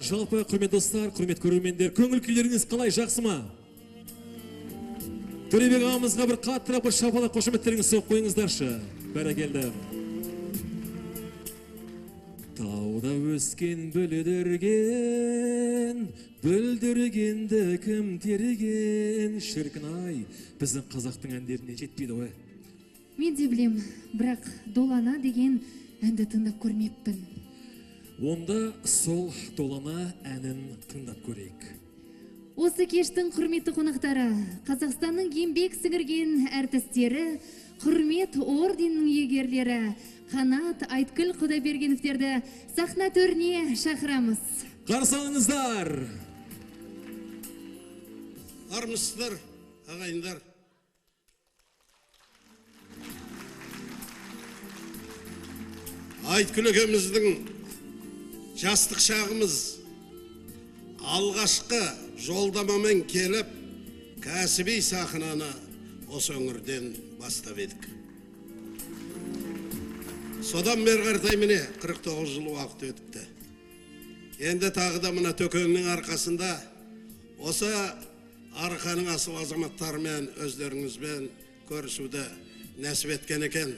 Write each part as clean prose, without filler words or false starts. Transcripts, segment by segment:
Жалпы құрмет достар, құрмет көрермендер, көңіл күйлеріңіз қалай, жақсы ма? Төребек ағамызға бір қаттырақ бір шапалақ қошеметтеріңізді соғып қойыңыздаршы. Бәрекелді. Тауда өскен бүлдіргенді кім терген, шіркін-ай, біздің қазақтың әндеріне жетпейді ғой. Мен де білем, бірақ долана деген әнді тыңдап көрмеппін. Онда сол долана әнін тыңдап көрейік. Осы кештің құрметті қонақтары, Қазақстанның еңбек сіңірген әртістері, құрмет орденінің иегерлері, Қанат Айткүл Құдайбергеновтерді сахна төріне шақырамыз. Қарсы алыңыздар. Армысыздар, ағайындар. Айткүл екеуміздің жастық шағымыз алғашқы жолдамамен келіп, кәсіби сахнаны осы өңірден бастап едік. Содан бері қаратай міне 49 жыл уақыт өтіпті. Енді тағы да мына Төкеңнің арқасында осы арқаның асыл азаматтарымен өздеріңізбен көрісуді нәсіп еткен екен.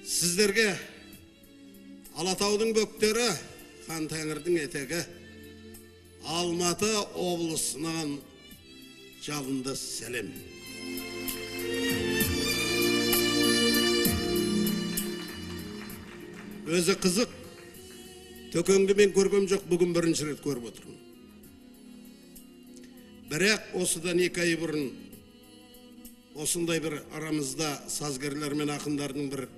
Сіздерге Алатаудың бөктері, Хан Тәңірдің етегі, Алматы облысынан жалынды сәлем. Өзі қызық, Төкеңді мен көргем жоқ, бүгін бірінші рет көріп отырмын. Бірақ осыдан 2 ай бұрын осындай бір арамызда сазгерлер мен ақындардың бір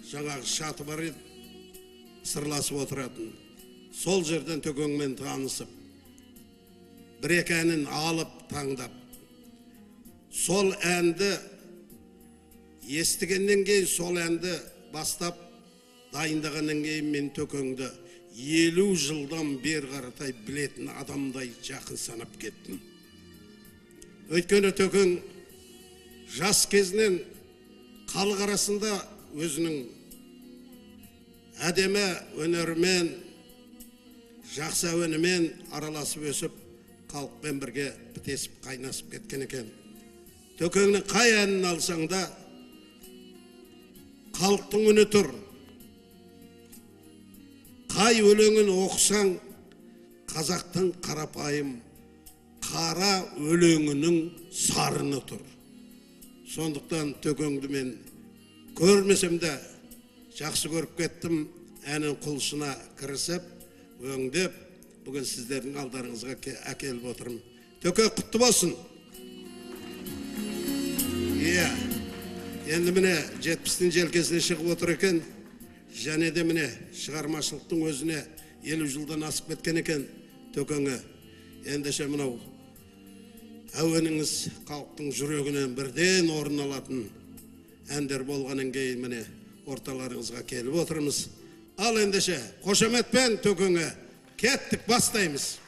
жаңағы шаты бар еді, сырласып отыратын. Сол жерден Төкеңмен танысып, 1-2 әнін алып таңдап, сол әнді естігеннен кейін, сол әнді бастап дайындағаннан кейін мен Төкеңді 50 жылдан бері қаратай білетін адамдай жақын санап кеттім. Өйткені Төкең жас кезінен халық арасында өзінің әдемі өнерімен, жақсы әуенімен араласып өсіп, халықпен бірге бітесіп қайнасып кеткен екен. Төкеңнің қай әнін алсаң да халықтың үні тұр. Қай өлеңін оқысаң, қазақтың қарапайым қара өлеңінің сарыны тұр. Сондықтан Төкеңді мен көрмесем де жақсы көріп кеттім, әнін құлшына кірісіп, өңдеп, бүгін сіздердің алдарыңызға әкеліп отырмын. Төке, құтты болсын. Енді міне 70-тің желкесіне шығып отыр екен, және де міне шығармашылықтың өзіне 50 жылдан асып кеткен екен Төкеңе. Ендеше мынау әуеніңіз халықтың жүрегінен бірден орын алатын әндер болғаннан кейін міне орталарыңызға келіп отырмыз. Ал ендеше қошеметпен Төкеңе кеттік, бастаймыз.